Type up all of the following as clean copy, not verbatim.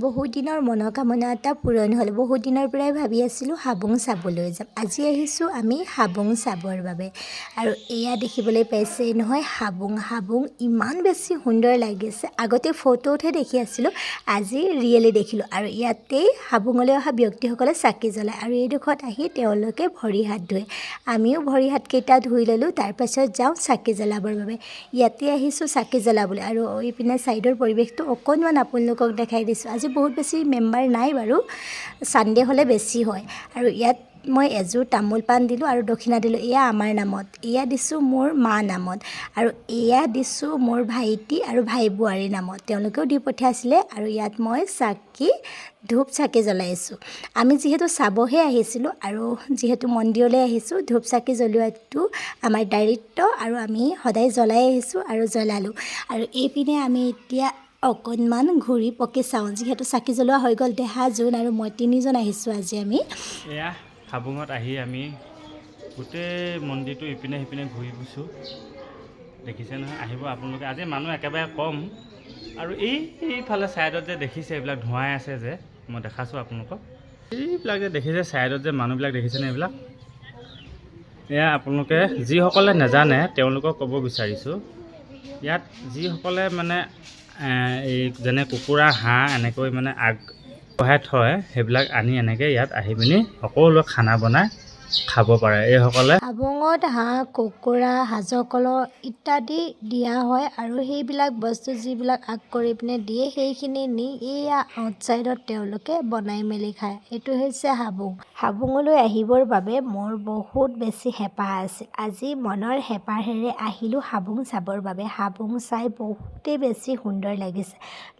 বহুত দিনৰ মনোকামনা এটা পূৰণ হ'ল। বহুত দিনৰ পৰাই ভাবি আছিলোঁ হাবুং চাবলৈ যাম। আজি আহিছোঁ আমি হাবুং চাবৰ বাবে। আৰু এয়া দেখিবলৈ পাইছে নহয় হাবুং ইমান বেছি সুন্দৰ লাগিছে। আগতে ফটোতহে দেখি আছিলোঁ, আজি ৰিয়েলি দেখিলোঁ। আৰু ইয়াতেই হাবুঙলৈ অহা ব্যক্তিসকলে চাকি জ্বলায় আৰু এইডোখৰত আহি তেওঁলোকে ভৰি হাত ধুৱে। আমিও ভৰি হাতকেইটা ধুই ল'লোঁ, তাৰপাছত যাওঁ চাকি জ্বলাবৰ বাবে। ইয়াতে আহিছোঁ চাকি জ্বলাবলৈ। আৰু এইপিনে ছাইডৰ পৰিৱেশটো অকণমান আপোনালোকক দেখাই দিছোঁ। আজি বহুত বেছি মেম্বাৰ নাই বাৰু, ছানডে হ'লে বেছি হয়। আৰু ইয়াত মই এযোৰ তামোল পাণ দিলোঁ আৰু দক্ষিণা দিলোঁ। এয়া আমাৰ নামত, এয়া দিছোঁ মোৰ মা নামত, আৰু এয়া দিছোঁ মোৰ ভাইটি আৰু ভাই বোৱাৰীৰ নামত। তেওঁলোকেও দি পঠিয়াইছিলে। আৰু ইয়াত মই ধূপ চাকি জ্বলাইছোঁ। আমি যিহেতু চাবহে আহিছিলোঁ আৰু যিহেতু মন্দিৰলৈ আহিছোঁ, ধূপ চাকি জ্বলোৱাটো আমাৰ দায়িত্ব আৰু আমি সদায় জ্বলাই আহিছোঁ আৰু জ্বলালোঁ। আৰু এইপিনে আমি এতিয়া অকণমান ঘূৰি পকি চাওঁ, যিহেতু চাকি জ্বলোৱা হৈ গ'ল। দেহা জোন আৰু মই তিনিজন আহিছোঁ আজি আমি। এয়া হাবুঙত আহি আমি গোটেই মন্দিৰটো ইপিনে সিপিনে ঘূৰি ফুৰিছোঁ, দেখিছে নহয়। আহিব আপোনালোকে, আজি মানুহ একেবাৰে কম। আৰু এইফালে ছাইডত যে দেখিছে এইবিলাক ধোঁৱাই আছে যে, মই দেখাছোঁ আপোনালোকক। এইবিলাক যে দেখিছে ছাইডত যে মানুহবিলাক দেখিছেনে, এইবিলাক এয়া আপোনালোকে যিসকলে নাজানে তেওঁলোকক ক'ব বিচাৰিছোঁ, ইয়াত যিসকলে মানে এই যেনে কুকুৰা হাঁহ এনেকৈ মানে আগবঢ়াই থয়, সেইবিলাক আনি এনেকৈ ইয়াত আহি পিনি সকলোৱে খানা বনাই খাব পাৰে। এইসকলে হাবুঙত হাঁহ, কুকুৰা, সাজৰ কলহ ইত্যাদি দিয়া হয়। আৰু সেইবিলাক বস্তু যিবিলাক আগ কৰি পিনে দিয়ে, সেইখিনি নি এইয়া আউটছাইডত তেওঁলোকে বনাই মেলি খায়। এইটো হৈছে হাবুং। হাবুঙলৈ আহিবৰ বাবে মোৰ বহুত বেছি হেঁপাহ আছিল। আজি মনৰ হেঁপাহেৰে আহিলোঁ হাবুং চাবৰ বাবে। হাবুং চাই বহুতেই বেছি সুন্দৰ লাগিছে।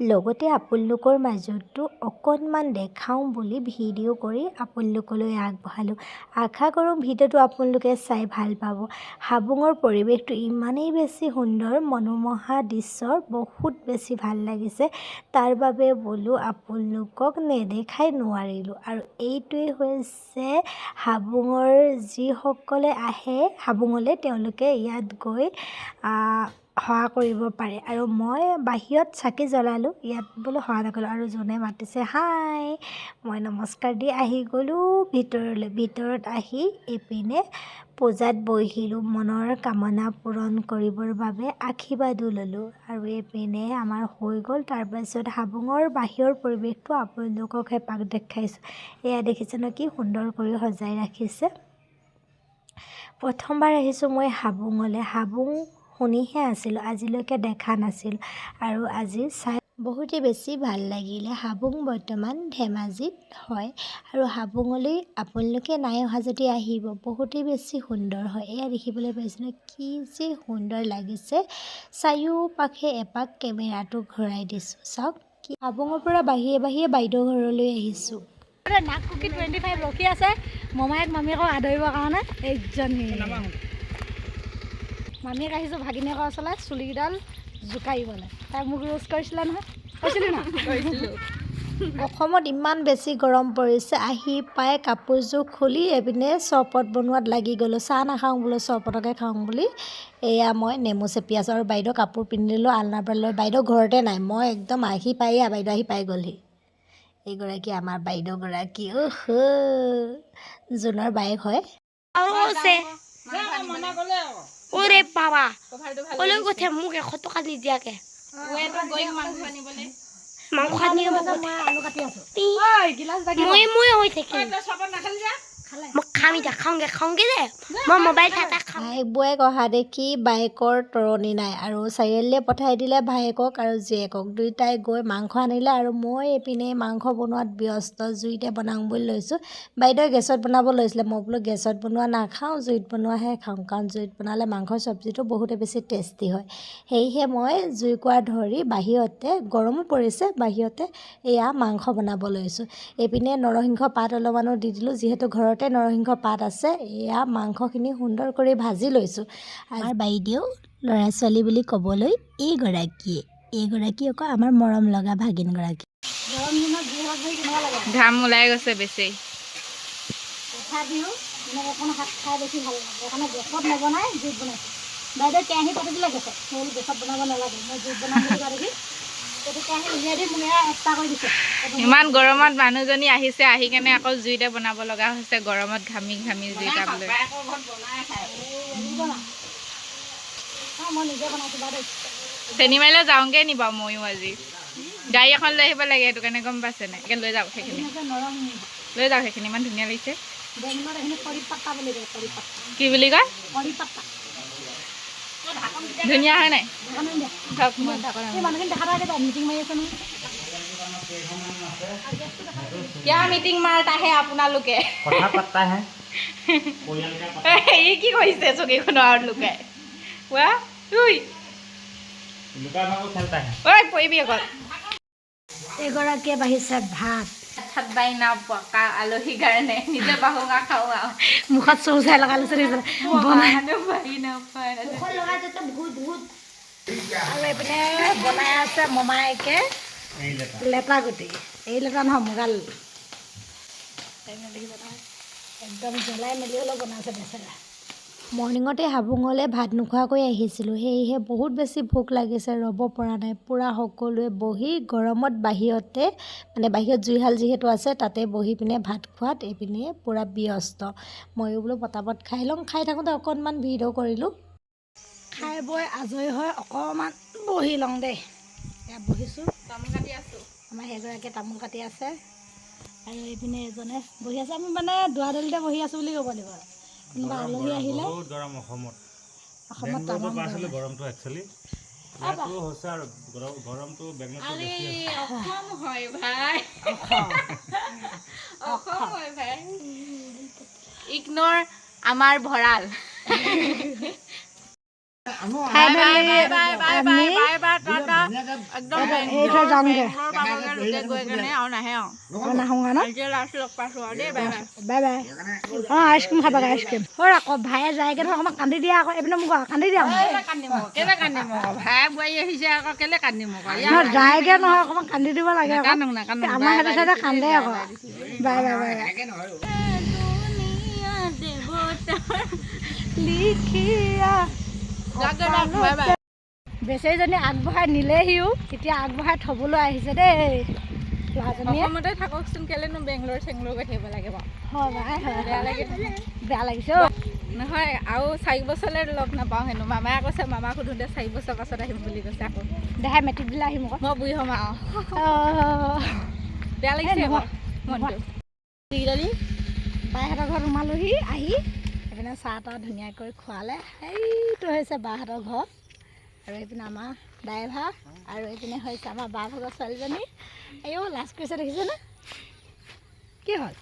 লগতে আপোনালোকৰ মাজতো অকণমান দেখাওঁ বুলি ভিডিঅ' কৰি আপোনালোকলৈ আগবঢ়ালোঁ। আশা কৰোঁ ভিডিঅ'টো আপোনালোকে চাই ভাল পাব। হাবুঙৰ পৰিৱেশটো ইমানেই বেছি সুন্দৰ, মনোমোহা দৃশ্য, বহুত বেছি ভাল লাগিছে। তাৰ বাবে বোলো আপোনালোকক নেদেখাই নোৱাৰিলোঁ। আৰু এইটোৱেই হৈছে হাবুঙৰ যিসকলে আহে হাবুঙলৈ, তেওঁলোকে ইয়াত গৈ সেৱা কৰিব পাৰে। আৰু মই বাহিৰত চাকি জ্বলালোঁ, ইয়াত বোলো সেৱা নকৰিলোঁ। আৰু যোনে মাতিছে হাই, মই নমস্কাৰ দি আহি গ'লোঁ ভিতৰলৈ। ভিতৰত আহি এইপিনে পূজাত বহিলোঁ, মনৰ কামনা পূৰণ কৰিবৰ বাবে আশীৰ্বাদো ল'লোঁ। আৰু এইপিনে আমাৰ হৈ গ'ল। তাৰপাছত হাবুঙৰ বাহিৰৰ পৰিৱেশটো আপোনালোকক এপাক দেখাইছোঁ। এয়া দেখিছে ন কি সুন্দৰ কৰি সজাই ৰাখিছে। প্ৰথমবাৰ আহিছোঁ মই হাবুঙলৈ। হাবুং শুনিহে আছিলোঁ, আজিলৈকে দেখা নাছিলোঁ। আৰু আজি চাই বহুতেই বেছি ভাল লাগিলে। হাবুং বৰ্তমান ধেমাজিত হয়। আৰু হাবুঙলৈ আপোনালোকে নাই অহা যদি আহিব, বহুতেই বেছি সুন্দৰ হয়। এয়া দেখিবলৈ পাইছেনে কি যে সুন্দৰ লাগিছে। চাৰিওপাশে এপাক কেমেৰাটো ঘূৰাই দিছোঁ, চাওক কি। হাবুঙৰ পৰা বাহিৰে বাহিৰে বাইদেউ ঘৰলৈ আহিছোঁ। নাগকুকি 25 ৰখি আছে মমায়েক মামীয়েকক আদৰিবৰ কাৰণে। এইজনী মামীয়েক আহিছোঁ ভাগিনীয়েকৰ ওচৰলৈ চুলিকেইডাল জোকাৰিবলৈ। তাই মোক ৰোজ কৰিছিলে নহয়, কৈছিলোঁ না? অসমত ইমান বেছি গৰম পৰিছে, আহি পাই কাপোৰযোৰ খুলি এইপিনে চৰবত বনোৱাত লাগি গ'লোঁ। চাহ নাখাওঁ বোলো, চৰবতকে খাওঁ বুলি এয়া মই নেমু চেপি আছোঁ। আৰু বাইদেউ কাপোৰ পিন্ধিলোঁ আলনাৰ পৰা লৈ। বাইদেউ ঘৰতে নাই, মই একদম আহি পায়ে বাইদেউ আহি পাই গ'লহি। এইগৰাকী আমাৰ বাইদেউগৰাকী জোনৰ বায়েক হয়। ওরে বাবা ওলৈ গৈছে মোক 100 টকা নিদিয়াকে মাংস আনিব আলু কাটি আছোঁ। মই হৈ থাকিম মই খাম এতিয়া খাওঁগে দে মই মোবাইল চাই খাম। ভায়েক বোৱায়েক অহা দেখি বায়েকৰ তৰণি নাই। আৰু চাৰিআলিলৈ পঠাই দিলে ভায়েকক আৰু জীয়েকক। দুয়োটাই গৈ মাংস আনিলে। আৰু মই এইপিনে মাংস বনোৱাত ব্যস্ত, জুইতে বনাওঁ বুলি লৈছোঁ। বাইদেৱে গেছত বনাব লৈছিলে, মই বোলো গেছত বনোৱা নাখাওঁ, জুইত বনোৱাহে খাওঁ। কাৰণ জুইত বনালে মাংসৰ চব্জিটো বহুতে বেছি টেষ্টি হয়। সেয়েহে মই জুইকুৰা ধৰি বাহিৰতে, গৰমো পৰিছে, বাহিৰতে এয়া মাংস বনাব লৈছোঁ। এইপিনে নৰসিংহ পাত অলপমানো দি দিলোঁ, যিহেতু ঘৰতে নৰসিংহ পাত আছে। এয়া মাংসখিনি সুন্দৰ কৰি ভাজি লৈছোঁ। আমাৰ বাইদেউ ল'ৰা ছোৱালী বুলি ক'বলৈ এইগৰাকী আকৌ আমাৰ মৰম লগা ভাগিনগৰাকী। গৰম দিনত জুইত ধৰি কেনেকুৱা লাগে? ঘাম ওলাই গৈছে বেছি। তথাপিও অকণ হাত খাই বেছি ভাল লাগে। সেইকাৰণে গেছত নবনাই জুইত বনাইছোঁ। বাইদেউ কেৰাহী পাতি দিলে গেছত, মই গেছত বনাব নালাগে, মই জুইত বনাম বুলি কোৱা দেখি ইমান গৰমত মানুহজনী আহিছে, আহি কেনে আকৌ জুইতে বনাব লগা হৈছে, গৰমত ঘামি ঘামি জুই তাপলৈ। চেনি মাৰিলে যাওঁগে নি বাৰু ময়ো আজি। গাড়ী এখন লৈ আহিব লাগে, সেইটো কাৰণে গম পাইছে নাই? লৈ যাওক সেইখিনি, লৈ যাওক সেইখিনি, ইমান ধুনীয়া লাগিছে। কি বুলি কয়? ধুনীয়া হয় নাই? কিয় মিটিং মাৰতাহে আপোনালোকে? এই কি কৰিছে চকীখনৰ লুকাই? কোৱা পৰিবি অকল। এগৰাকীয়ে বাঢ়িছে ভাত। ভাত বাই নাপকা আলহীৰ কাৰণে নিজে বাহুঙা খাওঁ আৰু মুখত চৌচাই লগাই লৈছে আৰু এইপিনে বনাই আছে মমায়েকে লেটা গুটি। এই লেটা নহয় মুগাল, একদম জ্বলাই মেলি হ'লেও বনাইছে বেচেৰা। মৰ্ণিঙতে হাবুঙলৈ ভাত নোখোৱাকৈ আহিছিলোঁ, সেয়েহে বহুত বেছি ভোক লাগিছে, ৰ'ব পৰা নাই। পূৰা সকলোৱে বহি গৰমত বাহিৰতে, মানে বাহিৰত জুইশাল যিহেতু আছে তাতে বহি পিনে ভাত খোৱাত এইপিনে পূৰা ব্যস্ত। ময়ো বোলো পটাপট খাই লওঁ। খাই থাকোঁতে অকণমান ভিডিঅ' কৰিলোঁ। খাই বৈ আজৰি হৈ অকণমান বহি লওঁ দেই। এয়া বহিছোঁ, তামোল কাটি আছোঁ। আমাৰ সেইগৰাকীয়ে তামোল কাটি আছে আৰু এইপিনে এজনে বহি আছে। আমি মানে দুৱাৰদলিতে বহি আছোঁ বুলি ক'ব লাগিব। কোনোবা আলহী আহিলে বহুত গৰম অসমত তামাম আছিলে গৰমটো একচুৱেলি ইয়াতো হৈছে আৰু গৰমটো বেংগলৰতো বেছি আছে। অসম হয় ভাই, অসম হয় ভাই। ইগনৰ আমাৰ ভঁৰাল। আইচক্ৰীম খাবা, আইচক্ৰীম আকৌ ভাইয়ে যায়গৈ নহয়, অকণমান কান্দি দিয়া আকৌ। এইপিনে মোক কান্দি দিয়া যায়গৈ নহয়, অকণমান কান্দি দিব লাগে। আমাৰ সেইটো চাইডে কান্দে আকৌ। বাই বাই বাই বেচেৰীজনী আগবঢ়াই নিলেহিও, এতিয়া আগবঢ়াই থ'বলৈ আহিছে দেই ল'ৰাজনীয়ে। অসমতে থাককচোন, কেলেনো বেংগলৰ চেংগলৰ গৈ থাকিব লাগে বাৰু। হয় ভাই, বেয়া লাগে, বেয়া লাগিছে নহয়। আৰু 4 বছৰলৈ লগ নাপাওঁ হেনো। মামায়ে কৈছে, মামাক সোধোঁতে 4 বছৰ পাছত আহিম বুলি কৈছে। আকৌ দেহাই মেট্ৰিক দিলে আহিম আকৌ। মই বুঢ়ী হ'ম আৰু। বেয়া লাগিছে আকৌ মনটো। বাইহঁতৰ ঘৰত সোমালোহি আহি, এইপিনে চাহ তাহ ধুনীয়াকৈ খোৱালে। এইটো হৈছে বাহঁতৰ ঘৰ আৰু এইপিনে আমাৰ ড্ৰাইভাৰ আৰু এইপিনে হৈছে আমাৰ বা ভাগৰ ছোৱালীজনী। লাজ কৰিছে দেখিছেনে? কি হ'ল?